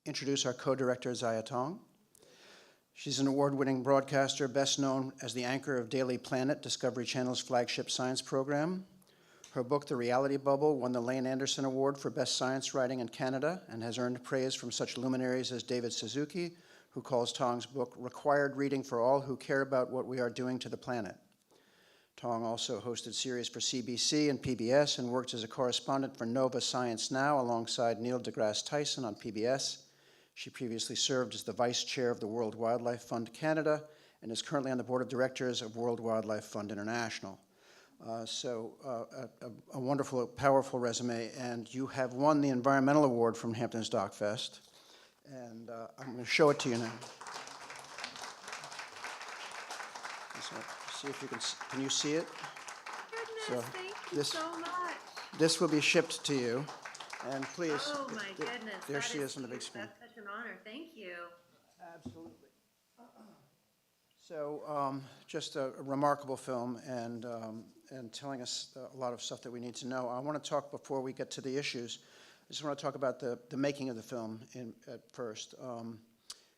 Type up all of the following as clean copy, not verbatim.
introduce our co-director, Zia Tong. She's an award-winning broadcaster, best known as the anchor of Daily Planet, Discovery Channel's flagship science program. Her book, The Reality Bubble, won the Lane Anderson Award for Best Science Writing in Canada and has earned praise from such luminaries as David Suzuki, who calls Tong's book required reading for all who care about what we are doing to the planet. Tong also hosted series for CBC and PBS and worked as a correspondent for Nova Science Now alongside Neil deGrasse Tyson on PBS. She previously served as the vice chair of the World Wildlife Fund Canada and is currently on the board of directors of World Wildlife Fund International. A wonderful, powerful resume, and you have won the Environmental Award from Hamptons Doc Fest, and I'm going to show it to you now. So, see if you can you see it? Goodness, thank you so much. This will be shipped to you, and please. Oh my goodness. There she is on the big screen. That's such an honor, thank you. Absolutely. So just a remarkable film and telling us a lot of stuff that we need to know. I want to talk, before we get to the issues, I just want to talk about the making of the film at first.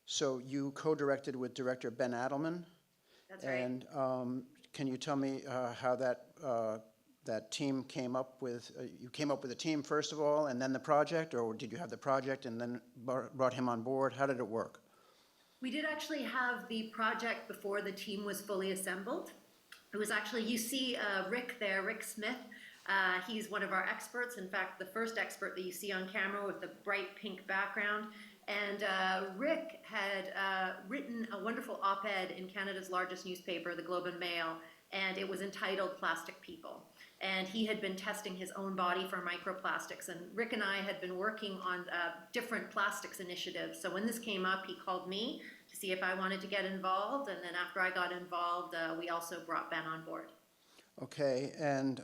So you co-directed with director Ben Adelman. That's right. And can you tell me how that team came up with, you came up with a team first of all and then the project, or did you have the project and then brought him on board? How did it work? We did actually have the project before the team was fully assembled. It was actually, you see Rick there, Rick Smith. He's one of our experts. In fact, the first expert that you see on camera with the bright pink background. And Rick had written a wonderful op-ed in Canada's largest newspaper, the Globe and Mail, and it was entitled Plastic People. And he had been testing his own body for microplastics. And Rick and I had been working on different plastics initiatives. So when this came up, he called me to see if I wanted to get involved. And then after I got involved, we also brought Ben on board. Okay, and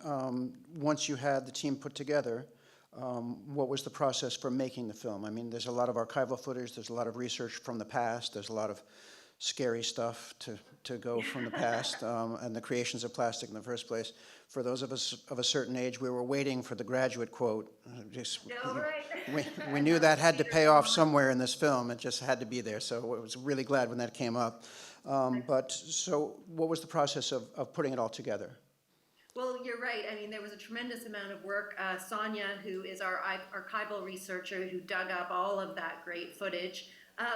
once you had the team put together, what was the process for making the film? I mean, there's a lot of archival footage, there's a lot of research from the past, there's a lot of scary stuff to go from the past and the creations of plastic in the first place. For those of us of a certain age, we were waiting for the graduate quote. We knew that had to pay off somewhere in this film. It just had to be there, so I was really glad when that came up. But so what was the process of putting it all together? Well, you're right. I mean, there was a tremendous amount of work. Sonia, who is our archival researcher, who dug up all of that great footage.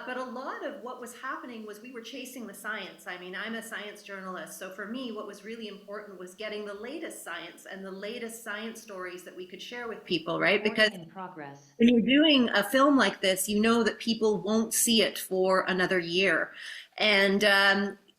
But a lot of what was happening was we were chasing the science. I mean, I'm a science journalist, so for me, what was really important was getting the latest science and the latest science stories that we could share with people, right? Because when you're doing a film like this, you know that people won't see it for another year. And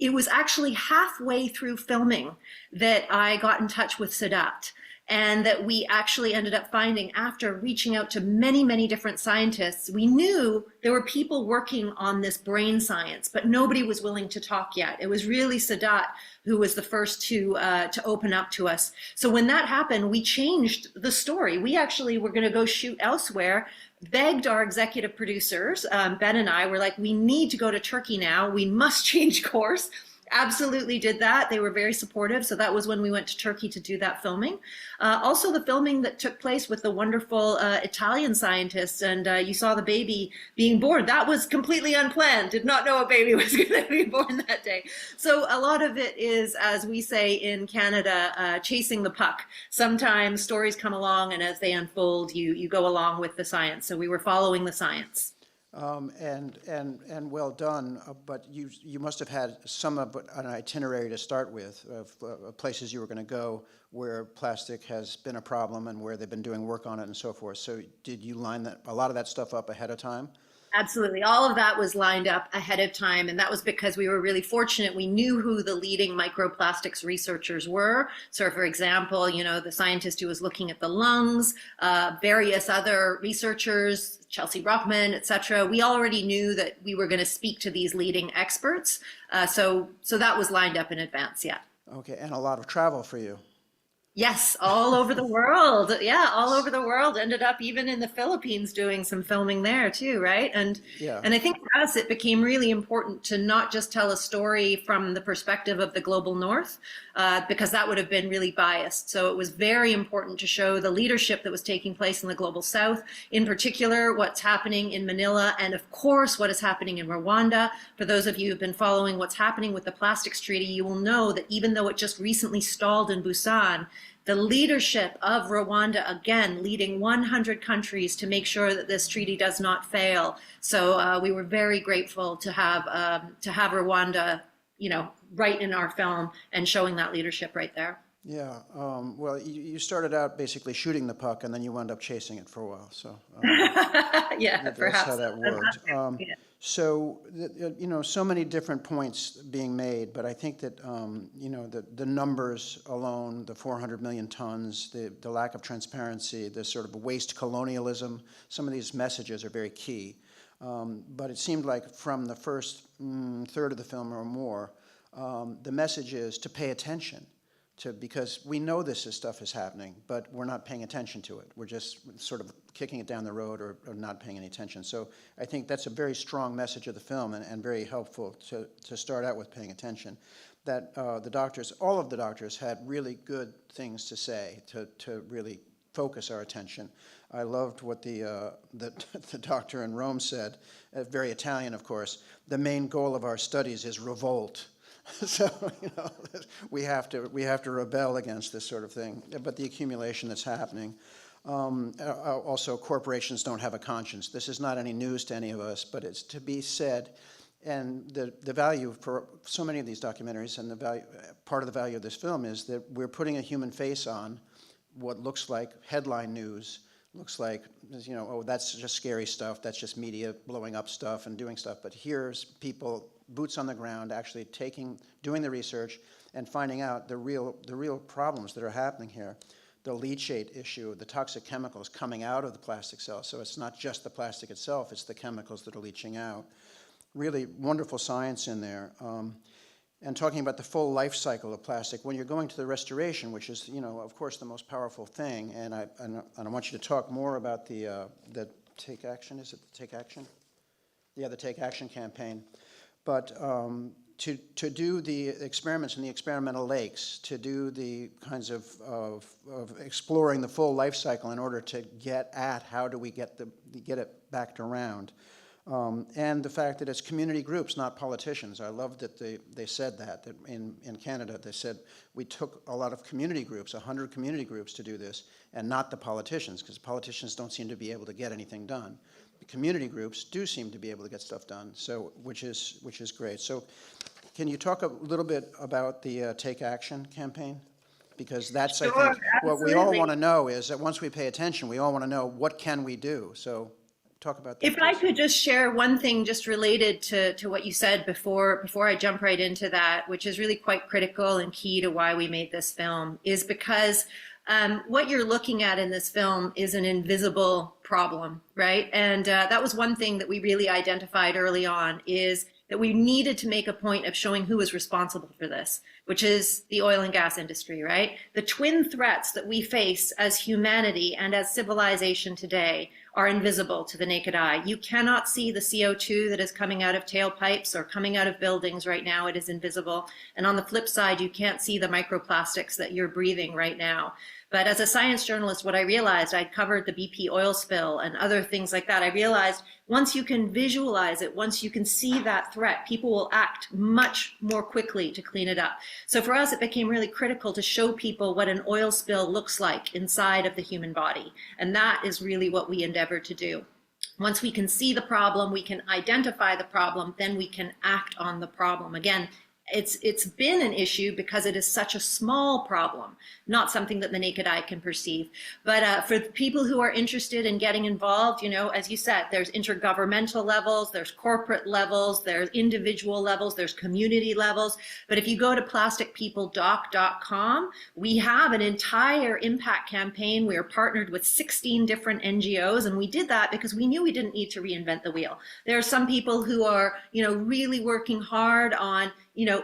it was actually halfway through filming that I got in touch with Sadat, and that we actually ended up finding, after reaching out to many, many different scientists, we knew there were people working on this brain science, but nobody was willing to talk yet. It was really Sadat who was the first to open up to us. So when that happened, we changed the story. We actually were going to go shoot elsewhere, begged our executive producers, Ben and I, were like, we need to go to Turkey now. We must change course. Absolutely did that. They were very supportive. So that was when we went to Turkey to do that filming. Also the filming that took place with the wonderful Italian scientists, and you saw the baby being born. That was completely unplanned. Did not know a baby was going to be born that day. So a lot of it is, as we say in Canada, chasing the puck. Sometimes stories come along, and as they unfold, you go along with the science. So we were following the science. And well done, but you must have had some of an itinerary to start with of places you were going to go where plastic has been a problem and where they've been doing work on it and so forth. So did you line a lot of that stuff up ahead of time? Absolutely. All of that was lined up ahead of time, and that was because we were really fortunate. We knew who the leading microplastics researchers were. So, for example, you know, the scientist who was looking at the lungs, various other researchers, Chelsea Brockman, et cetera. We already knew that we were going to speak to these leading experts. So that was lined up in advance, yeah. Okay, and a lot of travel for you. Yes, all over the world. Yeah, all over the world. Ended up even in the Philippines doing some filming there too, right? Yeah, And I think for us it became really important to not just tell a story from the perspective of the global north, because that would have been really biased. So it was very important to show the leadership that was taking place in the global south, in particular what's happening in Manila, and of course what is happening in Rwanda. For those of you who've been following what's happening with the plastics treaty, you will know that even though it just recently stalled in Busan, the leadership of Rwanda, again, leading 100 countries to make sure that this treaty does not fail. So we were very grateful to have Rwanda, right in our film and showing that leadership right there. yeah. Well, you started out basically shooting the puck, and then you wound up chasing it for a while. So Yeah, that's how perhaps. that worked. Yeah. So, so many different points being made, but I think that, the numbers alone, the 400 million tons, the lack of transparency, the sort of waste colonialism, some of these messages are very key. But it seemed like from the first third of the film or more, the message is to pay attention. Because we know this stuff is happening, but we're not paying attention to it. We're just sort of kicking it down the road or not paying any attention. So I think that's a very strong message of the film and very helpful to start out with paying attention. That the doctors, all of the doctors had really good things to say to really focus our attention. I loved what the doctor in Rome said, very Italian of course, the main goal of our studies is revolt. So, we have to rebel against this sort of thing. But the accumulation that's happening. Also, corporations don't have a conscience. This is not any news to any of us, but it's to be said. And the value for so many of these documentaries, and part of the value of this film is that we're putting a human face on what looks like headline news. Looks like, oh, that's just scary stuff. That's just media blowing up stuff and doing stuff. But here's people, boots on the ground, actually doing the research and finding out the real problems that are happening here. The leachate issue, the toxic chemicals coming out of the plastic cell. So it's not just the plastic itself, it's the chemicals that are leaching out. Really wonderful science in there. And talking about the full life cycle of plastic, when you're going to the restoration, which is, of course, the most powerful thing, and I want you to talk more about the Take Action. Is it the Take Action? Yeah, the Take Action campaign. But to do the experiments in the experimental lakes, to do the kinds of exploring the full life cycle in order to get at how do we get it backed around. And the fact that it's community groups, not politicians. I love that they said that in Canada. They said we took a lot of community groups, 100 community groups to do this, and not the politicians, because politicians don't seem to be able to get anything done. The community groups do seem to be able to get stuff done, so which is great. So can you talk a little bit about the Take Action campaign? Because that's, Sure, I think, what we all absolutely. want to know is that once we pay attention, we all want to know what can we do. So talk about that, If I please. could just share one thing just related to what you said before I jump right into that, which is really quite critical and key to why we made this film, is because what you're looking at in this film is an invisible problem, right? And that was one thing that we really identified early on, is that we needed to make a point of showing who is responsible for this, which is the oil and gas industry, right? The twin threats that we face as humanity and as civilization today are invisible to the naked eye. You cannot see the CO2 that is coming out of tailpipes or coming out of buildings right now. It is invisible. And on the flip side, you can't see the microplastics that you're breathing right now. But as a science journalist, what I realized, I'd covered the BP oil spill and other things like that. I realized once you can visualize it, once you can see that threat, people will act much more quickly to clean it up. So for us, it became really critical to show people what an oil spill looks like inside of the human body. And that is really what we endeavored to do. Once we can see the problem, we can identify the problem, then we can act on the problem. Again, it's been an issue because it is such a small problem, not something that the naked eye can perceive. But for people who are interested in getting involved, as you said, there's intergovernmental levels, there's corporate levels, there's individual levels, there's community levels. But if you go to plasticpeopledoc.com, we have an entire impact campaign. We are partnered with 16 different NGOs, and we did that because we knew we didn't need to reinvent the wheel. There are some people who are, really working hard on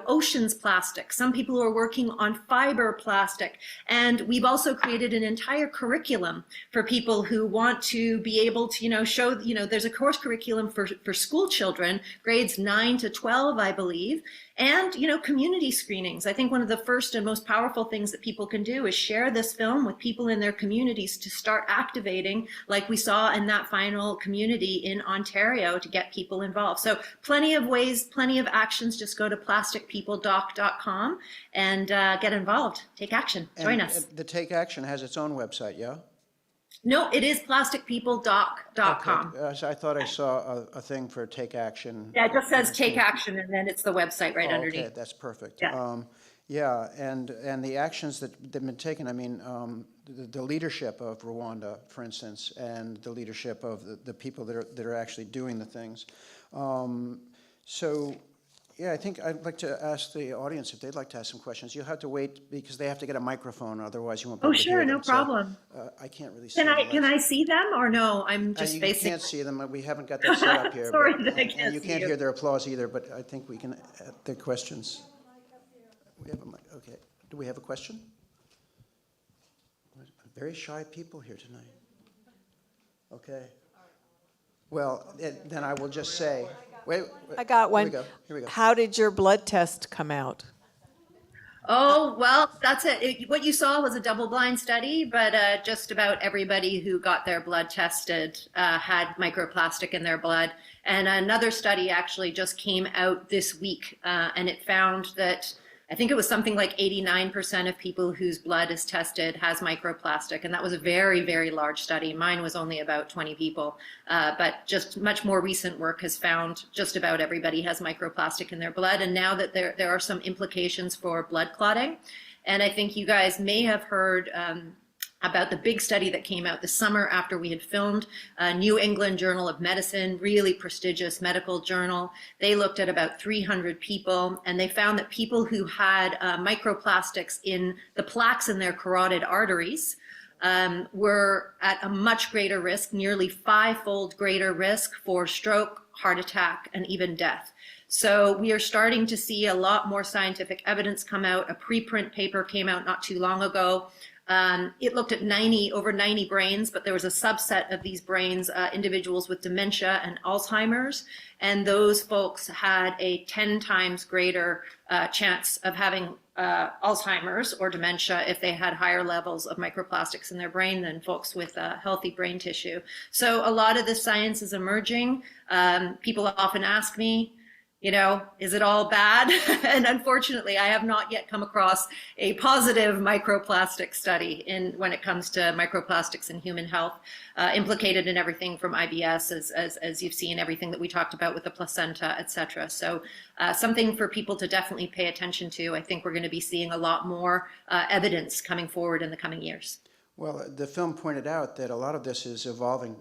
oceans plastic. Some people who are working on fiber plastic. And we've also created an entire curriculum for people who want to be able to, show, there's a course curriculum for school children, grades 9 to 12, I believe. And, community screenings. I think one of the first and most powerful things that people can do is share this film with people in their communities to start activating, like we saw in that final community in Ontario, to get people involved. So plenty of ways, plenty of actions. Just go to plasticpeopledoc.com and get involved. Take action. Join us. The Take Action has its own website, yeah? No, it is plasticpeopledoc.com. Okay. So I thought I saw a thing for Take Action. Yeah, it just says Take Action, and then it's the website right underneath. Okay, that's perfect. Yeah. And the actions that have been taken, I mean, the leadership of Rwanda, for instance, and the leadership of the people that are actually doing the things. So, yeah, I think I'd like to ask the audience if they'd like to ask some questions. You'll have to wait because they have to get a microphone, otherwise you won't be able to hear them. No problem. So, I can't really see Can them. I see them or no? I'm just you basically. can't see them. We haven't got that set up here. Sorry, but, that I can't and you see can't you. hear their applause either, but I think we can their questions. We have a mic. Okay. Do we have a question? Very shy people here tonight. Okay. Well, then I will just say. Wait, I got one. Here we go. How did your blood test come out? Oh, well, that's it. What you saw was a double-blind study, but just about everybody who got their blood tested had microplastic in their blood. And another study actually just came out this week, and it found that I think it was something like 89% of people whose blood is tested has microplastic. And that was a very, very large study. Mine was only about 20 people. But just much more recent work has found just about everybody has microplastic in their blood. And now that there are some implications for blood clotting. And I think you guys may have heard about the big study that came out this summer after we had filmed, New England Journal of Medicine, really prestigious medical journal. They looked at about 300 people, and they found that people who had microplastics in the plaques in their carotid arteries were at a much greater risk, nearly 5-fold greater risk for stroke, heart attack, and even death. So we are starting to see a lot more scientific evidence come out. A preprint paper came out not too long ago. It looked at over 90 brains, but there was a subset of these brains, individuals with dementia and Alzheimer's, and those folks had a 10 times greater chance of having Alzheimer's or dementia if they had higher levels of microplastics in their brain than folks with healthy brain tissue. So a lot of this science is emerging. People often ask me, is it all bad? And unfortunately, I have not yet come across a positive microplastic study when it comes to microplastics in human health, implicated in everything from IBS, as you've seen, everything that we talked about with the placenta, et cetera. So something for people to definitely pay attention to. I think we're going to be seeing a lot more evidence coming forward in the coming years. Well, the film pointed out that a lot of this is evolving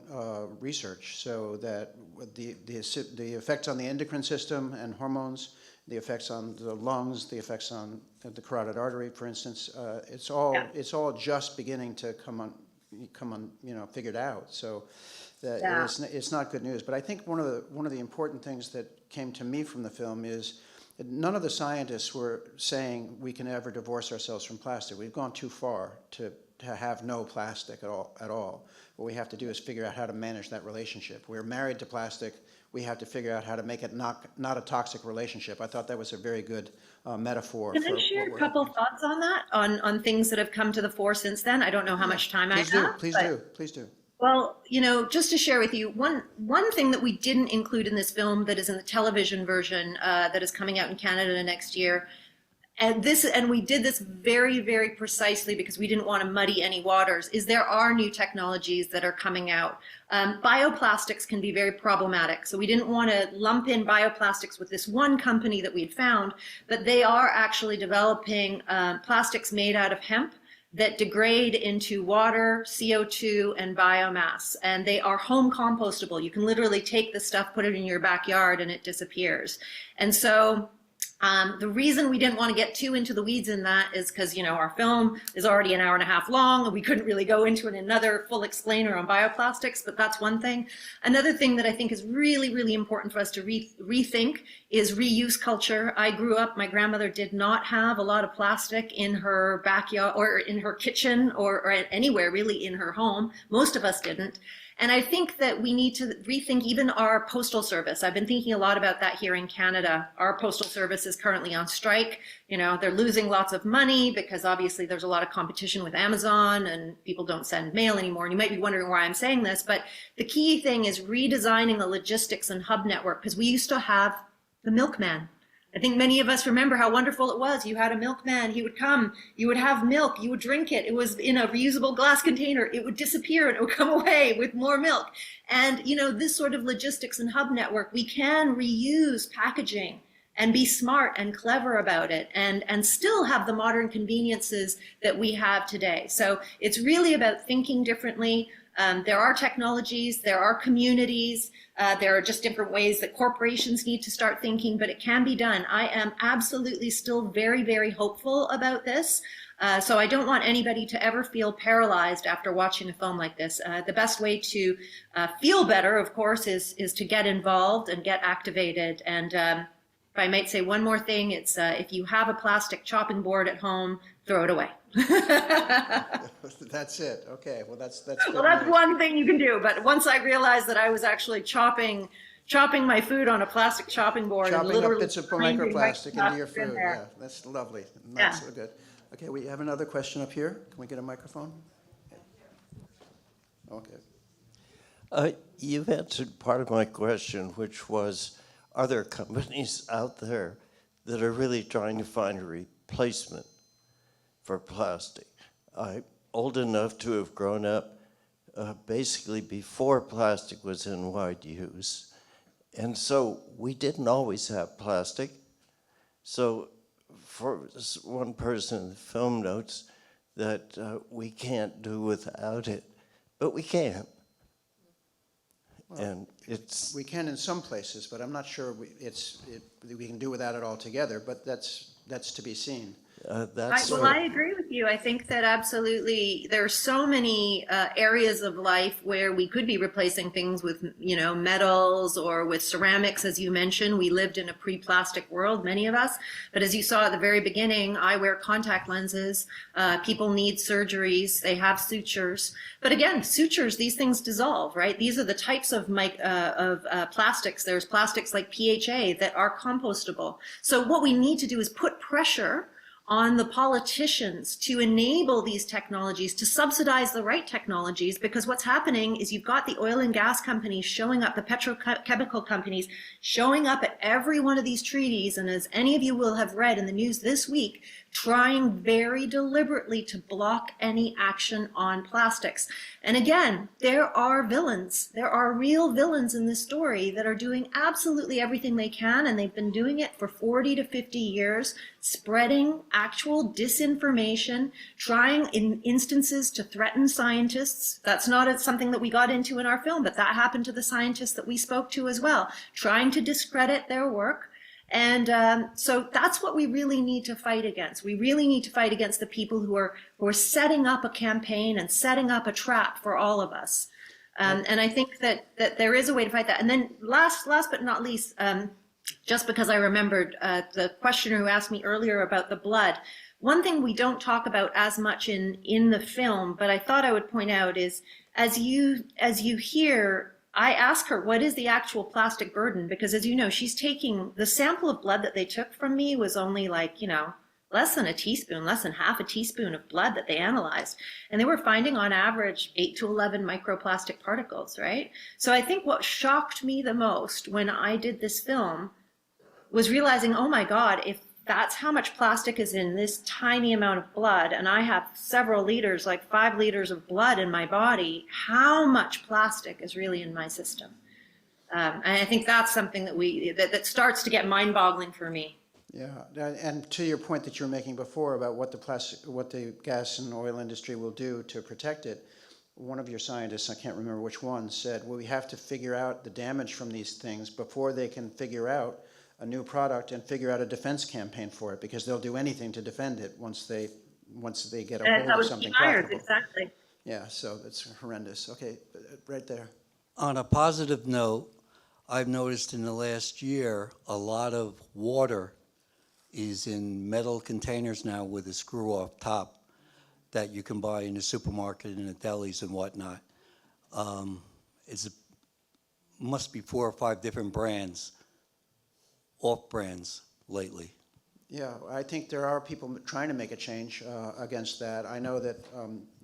research, so that the effects on the endocrine system and hormones, the effects on the lungs, the effects on the carotid artery, for instance, it's all just beginning to come on, figured out. So that it's not good news. But I think one of the important things that came to me from the film is that none of the scientists were saying we can ever divorce ourselves from plastic. We've gone too far to have no plastic at all. What we have to do is figure out how to manage that relationship. We're married to plastic. We have to figure out how to make it not a toxic relationship. I thought that was a very good metaphor. Can I share a couple thoughts on that, on things that have come to the fore since then? I don't know how much time I have. Please do. Well, just to share with you, one thing that we didn't include in this film that is in the television version that is coming out in Canada next year, and we did this very, very precisely because we didn't want to muddy any waters, is there are new technologies that are coming out. Bioplastics can be very problematic, so we didn't want to lump in bioplastics with this one company that we'd found, but they are actually developing plastics made out of hemp that degrade into water, CO2, and biomass. And they are home compostable. You can literally take the stuff, put it in your backyard, and it disappears. And so The reason we didn't want to get too into the weeds in that is because, our film is already an hour and a half long, and we couldn't really go into another full explainer on bioplastics, but that's one thing. Another thing that I think is really, really important for us to rethink is reuse culture. I grew up, my grandmother did not have a lot of plastic in her backyard or in her kitchen or anywhere really in her home. Most of us didn't. And I think that we need to rethink even our postal service. I've been thinking a lot about that here in Canada. Our postal service is currently on strike. They're losing lots of money because obviously there's a lot of competition with Amazon and people don't send mail anymore. And you might be wondering why I'm saying this, but the key thing is redesigning the logistics and hub network, because we used to have the milkman. I think many of us remember how wonderful it was. You had a milkman, he would come, you would have milk, you would drink it. It was in a reusable glass container. It would disappear and it would come away with more milk. And, this sort of logistics and hub network, we can reuse packaging and be smart and clever about it and still have the modern conveniences that we have today. So it's really about thinking differently. There are technologies, there are communities, there are just different ways that corporations need to start thinking, but it can be done. I am absolutely still very, very hopeful about this. So I don't want anybody to ever feel paralyzed after watching a film like this. The best way to feel better, of course, is to get involved and get activated. And if I might say one more thing, it's if you have a plastic chopping board at home, throw it away. That's it. Okay. Well, that's well, that's news. One thing you can do. But once I realized that I was actually chopping my food on a plastic chopping board, chopping and literally up bits of microplastic into your food. Yeah, that's lovely. That's so good. Okay, we have another question up here. Can we get a microphone? Okay. You've answered part of my question, which was, are there companies out there that are really trying to find a replacement for plastic? I'm old enough to have grown up basically before plastic was in wide use. And so we didn't always have plastic. So for one person in the film notes that we can't do without it, but we can. Well, and we can in some places, but I'm not sure we can do without it altogether, but that's to be seen. I agree with you. I think that absolutely there are so many areas of life where we could be replacing things with, metals or with ceramics, as you mentioned. We lived in a pre-plastic world, many of us. But as you saw at the very beginning, I wear contact lenses. People need surgeries. They have sutures. But again, sutures, these things dissolve, right? These are the types of plastics. There's plastics like PHA that are compostable. So what we need to do is put pressure on the politicians to enable these technologies, to subsidize the right technologies, because what's happening is you've got the oil and gas companies showing up, the petrochemical companies showing up at every one of these treaties, and as any of you will have read in the news this week, trying very deliberately to block any action on plastics. And again, there are villains. There are real villains in this story that are doing absolutely everything they can, and they've been doing it for 40 to 50 years, spreading actual disinformation, trying in instances to threaten scientists. That's not something that we got into in our film, but that happened to the scientists that we spoke to as well, trying to discredit their work. And so that's what we really need to fight against. We really need to fight against the people who are setting up a campaign and setting up a trap for all of us. And I think that there is a way to fight that. And then last but not least, just because I remembered the questioner who asked me earlier about the blood, one thing we don't talk about as much in the film, but I thought I would point out is, as you hear, I asked her, what is the actual plastic burden? Because as you know, she's taking, the sample of blood that they took from me was only like, less than a teaspoon, less than half a teaspoon of blood that they analyzed. And they were finding on average 8 to 11 microplastic particles, right? So I think what shocked me the most when I did this film was realizing, oh my God, if that's how much plastic is in this tiny amount of blood, and I have several liters, like 5 liters of blood in my body, how much plastic is really in my system? And I think that's something that starts to get mind-boggling for me. Yeah, and to your point that you were making before about what the gas and oil industry will do to protect it, one of your scientists, I can't remember which one, said, well, we have to figure out the damage from these things before they can figure out a new product and figure out a defense campaign for it, because they'll do anything to defend it once they get a hold That of was something hired, profitable. exactly. Yeah, so that's horrendous. Okay, right there. On a positive note, I've noticed in the last year, a lot of water is in metal containers now with a screw-off top that you can buy in the supermarket and the delis and whatnot. Must be 4 or 5 different brands, off-brands lately. Yeah, I think there are people trying to make a change against that. I know that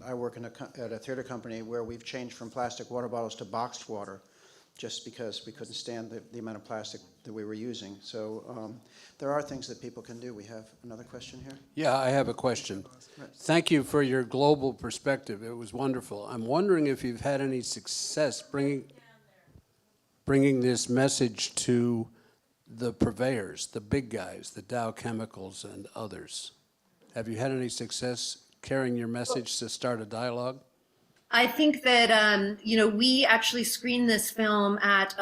I work at a theater company where we've changed from plastic water bottles to boxed water, just because we couldn't stand the amount of plastic that we were using. So there are things that people can do. We have another question here. Yeah, I have a question. Thank you for your global perspective. It was wonderful. I'm wondering if you've had any success bringing this message to the purveyors, the big guys, the Dow Chemicals and others. Have you had any success carrying your message to start a dialogue? I think that, we actually screened this film at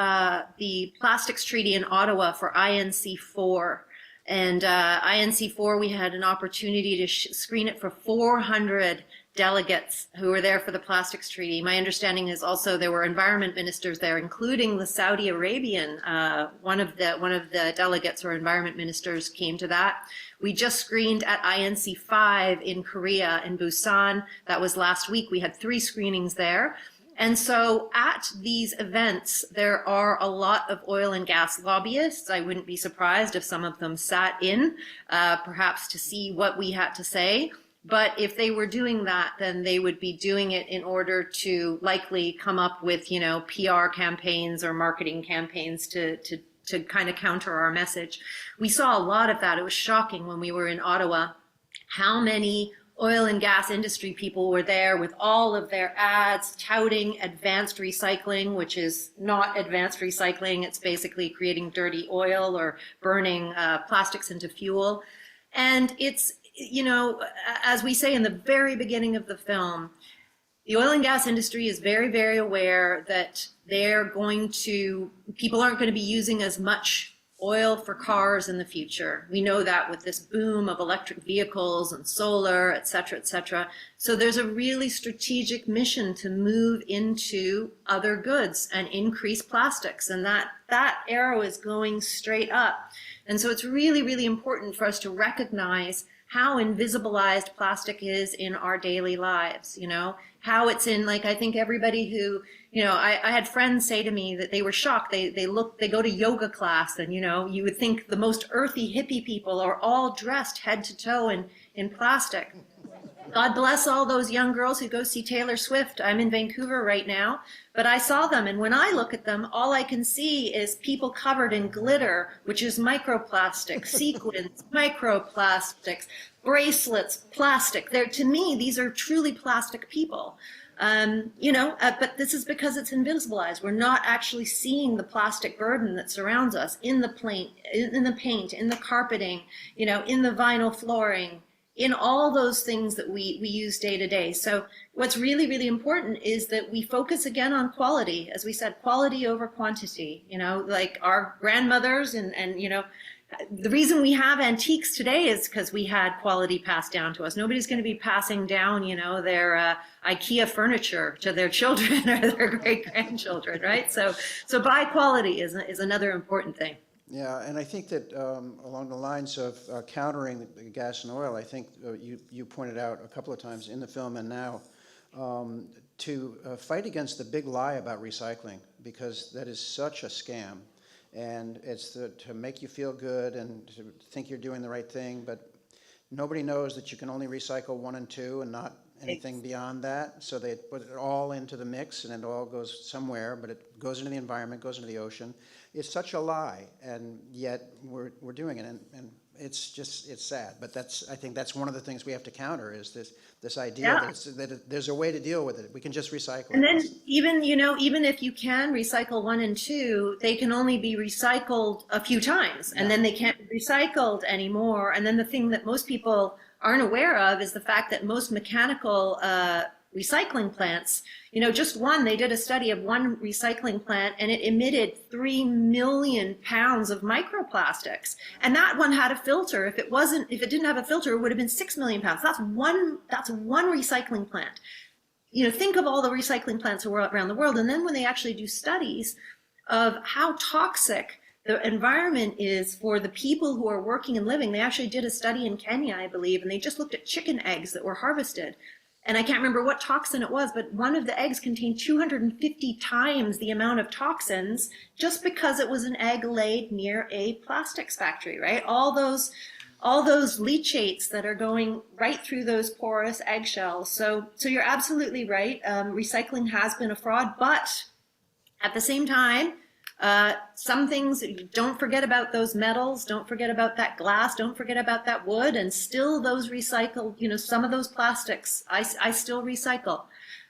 the Plastics Treaty in Ottawa for INC4. And INC4, we had an opportunity to screen it for 400 delegates who were there for the Plastics Treaty. My understanding is also there were environment ministers there, including the Saudi Arabian. One of the delegates or environment ministers came to that. We just screened at INC5 in Korea, in Busan. That was last week. We had 3 screenings there. And so at these events, there are a lot of oil and gas lobbyists. I wouldn't be surprised if some of them sat in, perhaps to see what we had to say. But if they were doing that, then they would be doing it in order to likely come up with, PR campaigns or marketing campaigns to kind of counter our message. We saw a lot of that. It was shocking when we were in Ottawa, how many oil and gas industry people were there with all of their ads touting advanced recycling, which is not advanced recycling. It's basically creating dirty oil or burning plastics into fuel. And it's, as we say in the very beginning of the film, the oil and gas industry is very, very aware that people aren't going to be using as much oil for cars in the future. We know that with this boom of electric vehicles and solar, et cetera, et cetera. So there's a really strategic mission to move into other goods and increase plastics. And that arrow is going straight up. And so it's really, really important for us to recognize how invisibilized plastic is in our daily lives, how it's in, I think everybody who, I had friends say to me that they were shocked. They go to yoga class and, you would think the most earthy hippie people are all dressed head to toe in plastic. God bless all those young girls who go see Taylor Swift. I'm in Vancouver right now, but I saw them, and when I look at them, all I can see is people covered in glitter, which is microplastics, sequins, microplastics, bracelets, plastic. To me, these are truly plastic people. But this is because it's invisibilized. We're not actually seeing the plastic burden that surrounds us in the paint, in the carpeting, in the vinyl flooring, in all those things that we use day to day. So what's really, really important is that we focus again on quality. As we said, quality over quantity, like our grandmothers and the reason we have antiques today is because we had quality passed down to us. Nobody's going to be passing down, their IKEA furniture to their children or their great-grandchildren, right? So buy quality is another important thing. Yeah, and I think that along the lines of countering the gas and oil, I think you pointed out a couple of times in the film and now to fight against the big lie about recycling, because that is such a scam. And it's to make you feel good and to think you're doing the right thing, but nobody knows that you can only recycle 1 and 2 and not anything beyond that. So they put it all into the mix and it all goes somewhere, but it goes into the environment, goes into the ocean. It's such a lie, and yet we're doing it, and it's sad. But I think that's one of the things we have to counter is this idea that there's a way to deal with it. We can just recycle. And then even if you can recycle 1 and 2, they can only be recycled a few times, and then they can't be recycled anymore. And then the thing that most people aren't aware of is the fact that most mechanical recycling plants. Just one, they did a study of one recycling plant and it emitted 3 million pounds of microplastics. And that one had a filter. If it didn't have a filter, it would have been 6 million pounds. That's one recycling plant. Think of all the recycling plants around the world. And then when they actually do studies of how toxic the environment is for the people who are working and living, they actually did a study in Kenya, I believe, and they just looked at chicken eggs that were harvested. And I can't remember what toxin it was, but one of the eggs contained 250 times the amount of toxins just because it was an egg laid near a plastics factory, right? All those leachates that are going right through those porous eggshells. So you're absolutely right. Recycling has been a fraud, but at the same time, some things, don't forget about those metals, don't forget about that glass, don't forget about that wood, and still those recycled, some of those plastics, I still recycle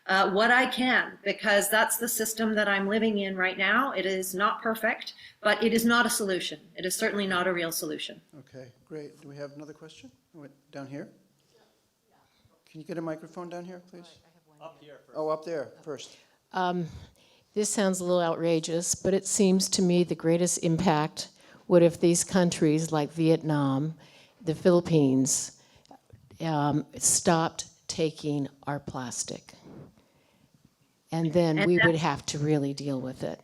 what I can, because that's the system that I'm living in right now. It is not perfect, but it is not a solution. It is certainly not a real solution. Okay, great. Do we have another question? Down here? Can you get a microphone down here, please? Up here first. Oh, up there first. This sounds a little outrageous, but it seems to me the greatest impact would if these countries like Vietnam, the Philippines, stopped taking our plastic. And then we would have to really deal with it.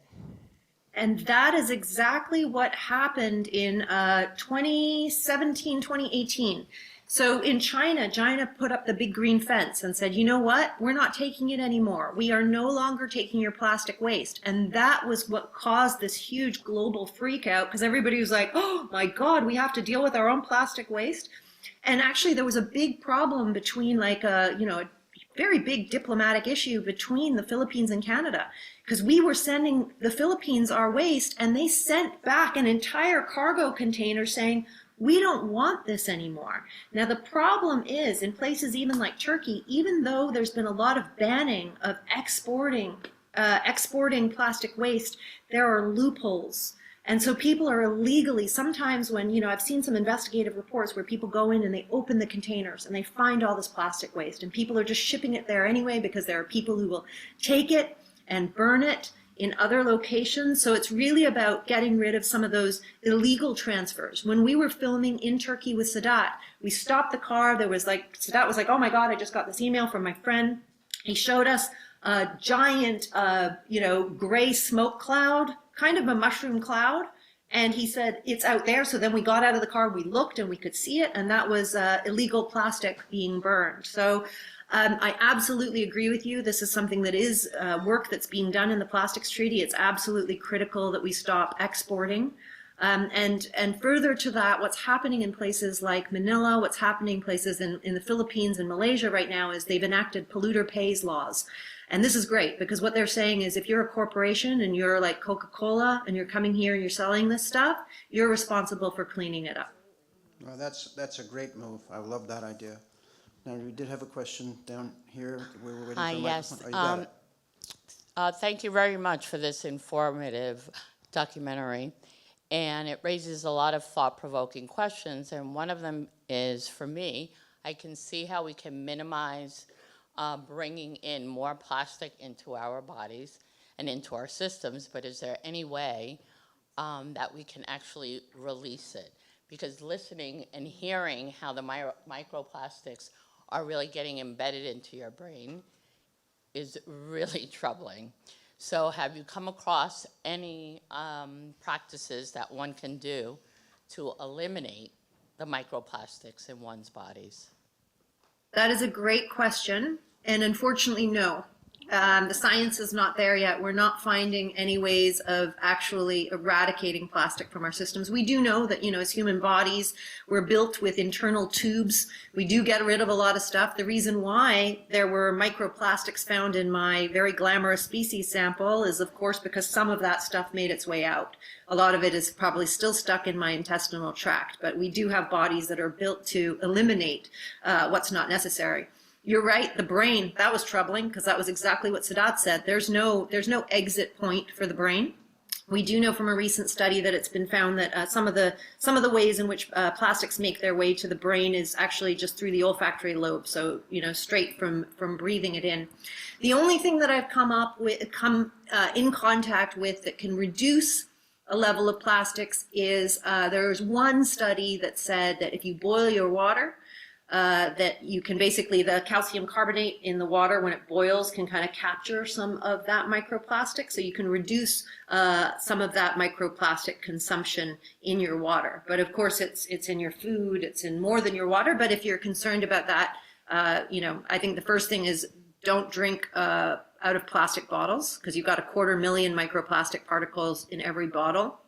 And that is exactly what happened in 2017, 2018. So in China put up the big green fence and said, you know what, we're not taking it anymore. We are no longer taking your plastic waste. And that was what caused this huge global freak out, because everybody was like, oh my God, we have to deal with our own plastic waste. And actually there was a big problem between a very big diplomatic issue between the Philippines and Canada, because we were sending the Philippines our waste and they sent back an entire cargo container saying, we don't want this anymore. Now, the problem is in places even like Turkey, even though there's been a lot of banning of exporting plastic waste, there are loopholes. And so people are illegally, sometimes when, I've seen some investigative reports where people go in and they open the containers and they find all this plastic waste, and people are just shipping it there anyway because there are people who will take it and burn it in other locations. So it's really about getting rid of some of those illegal transfers. When we were filming in Turkey with Sadat, we stopped the car. Sadat was like, oh my God, I just got this email from my friend. He showed us a giant, gray smoke cloud, kind of a mushroom cloud. And he said, it's out there. So then we got out of the car, we looked and we could see it. And that was illegal plastic being burned. So I absolutely agree with you. This is something that is work that's being done in the Plastics Treaty. It's absolutely critical that we stop exporting. And further to that, what's happening in places like Manila, what's happening in places in the Philippines and Malaysia right now is they've enacted polluter pays laws. And this is great because what they're saying is if you're a corporation and you're like Coca-Cola and you're coming here and you're selling this stuff, you're responsible for cleaning it up. Well, that's a great move. I love that idea. Now, we did have a question down here. We were waiting Hi, for a yes. microphone. Oh, you got it. Thank you very much for this informative documentary. And it raises a lot of thought-provoking questions. And one of them is, for me, I can see how we can minimize bringing in more plastic into our bodies and into our systems. But is there any way that we can actually release it? Because listening and hearing how the microplastics are really getting embedded into your brain is really troubling. So have you come across any practices that one can do to eliminate the microplastics in one's bodies? That is a great question. And unfortunately, no. The science is not there yet. We're not finding any ways of actually eradicating plastic from our systems. We do know that, as human bodies, we're built with internal tubes. We do get rid of a lot of stuff. The reason why there were microplastics found in my very glamorous species sample is, of course, because some of that stuff made its way out. A lot of it is probably still stuck in my intestinal tract, but we do have bodies that are built to eliminate what's not necessary. You're right, the brain, that was troubling because that was exactly what Sadat said. There's no exit point for the brain. We do know from a recent study that it's been found that some of the ways in which plastics make their way to the brain is actually just through the olfactory lobe, so straight from breathing it in. The only thing that I've come in contact with that can reduce a level of plastics is there's one study that said that if you boil your water, that you can basically, the calcium carbonate in the water when it boils can kind of capture some of that microplastic, so you can reduce some of that microplastic consumption in your water. But of course it's in your food, it's in more than your water, but if you're concerned about that, I think the first thing is don't drink out of plastic bottles, because you've got 250,000 microplastic particles in every bottle.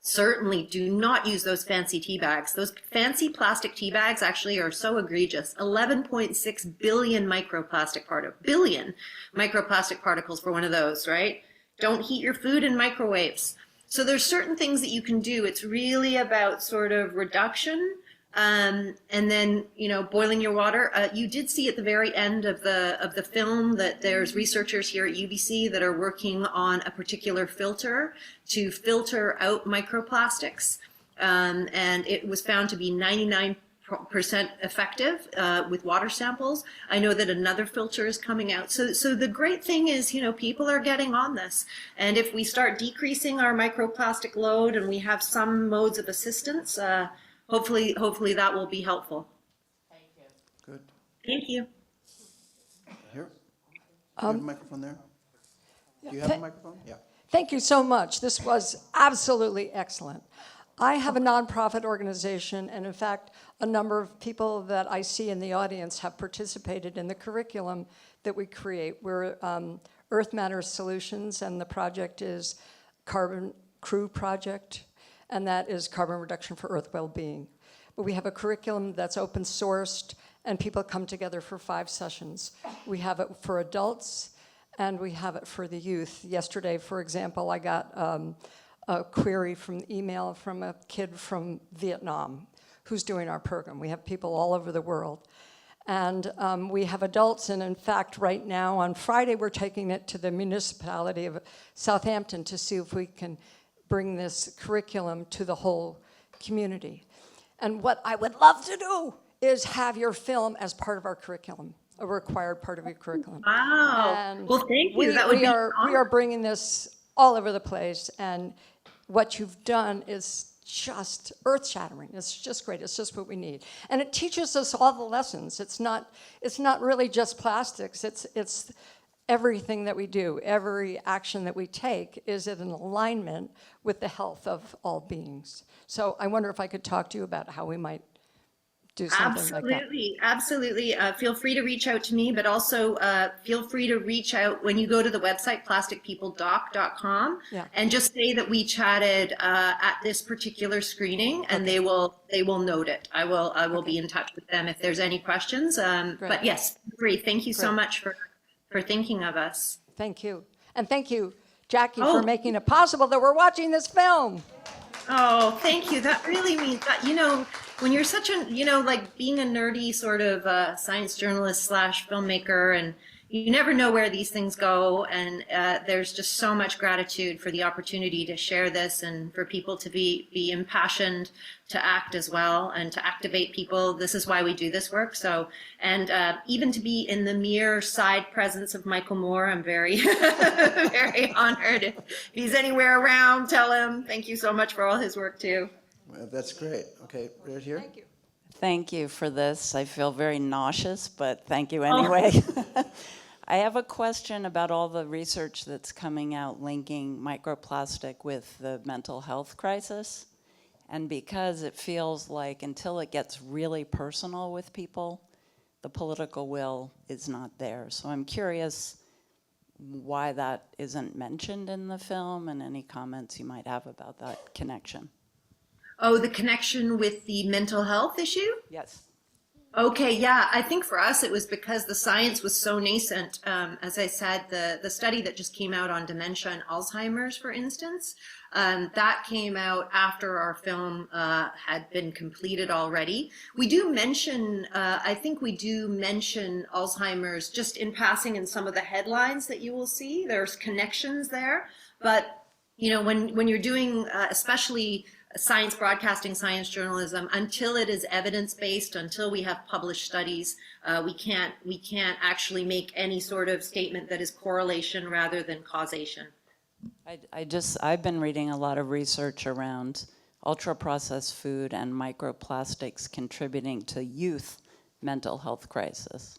Certainly do not use those fancy tea bags. Those fancy plastic tea bags actually are so egregious. 11.6 billion microplastic particles for one of those, right? Don't heat your food in microwaves. So there's certain things that you can do. It's really about sort of reduction. And then, boiling your water. You did see at the very end of the film that there's researchers here at UBC that are working on a particular filter to filter out microplastics. And it was found to be 99% effective with water samples. I know that another filter is coming out. So the great thing is, people are getting on this. And if we start decreasing our microplastic load and we have some modes of assistance, hopefully that will be helpful. Thank you. Good. Thank you. Here? You have a microphone there? Do you have a microphone? Yeah. Thank you so much. This was absolutely excellent. I have a nonprofit organization, and in fact, a number of people that I see in the audience have participated in the curriculum that we create. We're Earth Matters Solutions, and the project is Carbon Crew Project, and that is carbon reduction for Earth well-being. But we have a curriculum that's open sourced, and people come together for 5 sessions. We have it for adults, and we have it for the youth. Yesterday, for example, I got a query from email from a kid from Vietnam who's doing our program. We have people all over the world. And we have adults, and in fact, right now, on Friday, we're taking it to the municipality of Southampton to see if we can bring this curriculum to the whole community. And what I would love to do is have your film as part of our curriculum, a required part of your curriculum. Wow. And well, thank you. That would we are bringing this all over the place, and what you've done is just earth-shattering. It's just great. It's just what we need, and it teaches us all the lessons. It's not really just plastics. It's everything that we do, every action that we take is in alignment with the health of all beings. So I wonder if I could talk to you about how we might do something like that. Absolutely. Feel free to reach out to me, but also feel free to reach out when you go to the website, plasticpeopledoc.com, and just say that we chatted at this particular screening, and they will note it. I will be in touch with them if there's any questions. But yes, great. Thank you so much for thinking of us. Thank you. And thank you, Jackie, for making it possible that we're watching this film. Oh, thank you. That really means that, when you're such a, like being a nerdy sort of science journalist / filmmaker, and you never know where these things go. And there's just so much gratitude for the opportunity to share this and for people to be impassioned, to act as well, and to activate people. This is why we do this work. So, and even to be in the mere side presence of Michael Moore, I'm very, very honored. If he's anywhere around, tell him thank you so much for all his work too. Well, that's great. Okay, right here. Thank you. Thank you for this. I feel very nauseous, but thank you anyway. I have a question about all the research that's coming out linking microplastic with the mental health crisis. And because it feels like until it gets really personal with people, the political will is not there. So I'm curious why that isn't mentioned in the film, and any comments you might have about that connection. Oh, the connection with the mental health issue? Yes. Okay, yeah, I think for us it was because the science was so nascent. As I said, the study that just came out on dementia and Alzheimer's, for instance, that came out after our film had been completed already. We do mention, I think we do mention Alzheimer's just in passing in some of the headlines that you will see. There's connections there, but when you're doing, especially science broadcasting, science journalism, until it is evidence-based, until we have published studies, we can't actually make any sort of statement that is correlation rather than causation. I've been reading a lot of research around ultra-processed food and microplastics contributing to youth mental health crisis.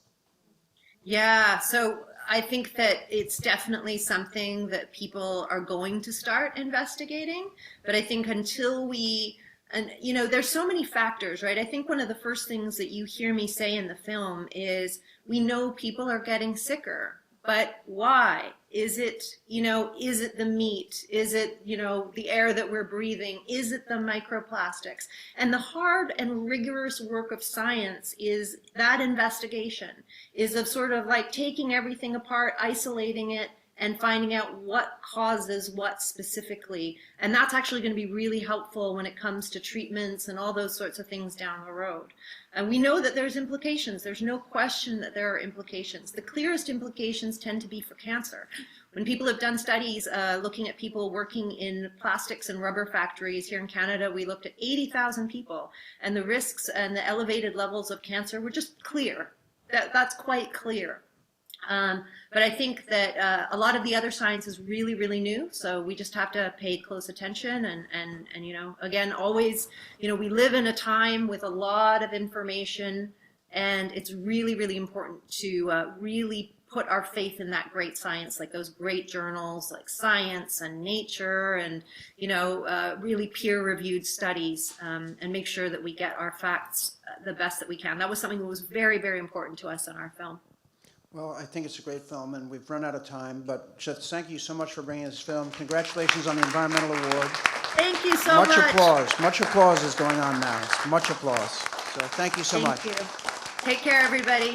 Yeah, so I think that it's definitely something that people are going to start investigating, but I think until we, and there's so many factors, right? I think one of the first things that you hear me say in the film is we know people are getting sicker, but why? Is it the meat? Is it, the air that we're breathing? Is it the microplastics? And the hard and rigorous work of science is that investigation, is of sort of like taking everything apart, isolating it, and finding out what causes what specifically. And that's actually going to be really helpful when it comes to treatments and all those sorts of things down the road. And we know that there's implications. There's no question that there are implications. The clearest implications tend to be for cancer. When people have done studies looking at people working in plastics and rubber factories here in Canada, we looked at 80,000 people, and the risks and the elevated levels of cancer were just clear. That's quite clear. But I think that a lot of the other science is really, really new, so we just have to pay close attention and again, always, we live in a time with a lot of information, and it's really, really important to really put our faith in that great science, like those great journals like Science and Nature and, really peer-reviewed studies, and make sure that we get our facts the best that we can. That was something that was very, very important to us in our film. Well, I think it's a great film, and we've run out of time, but just thank you so much for bringing this film. Congratulations on the Environmental Award. Thank you so much. Much applause. Much applause is going on now. Much applause. So thank you so much. Thank you. Take care, everybody.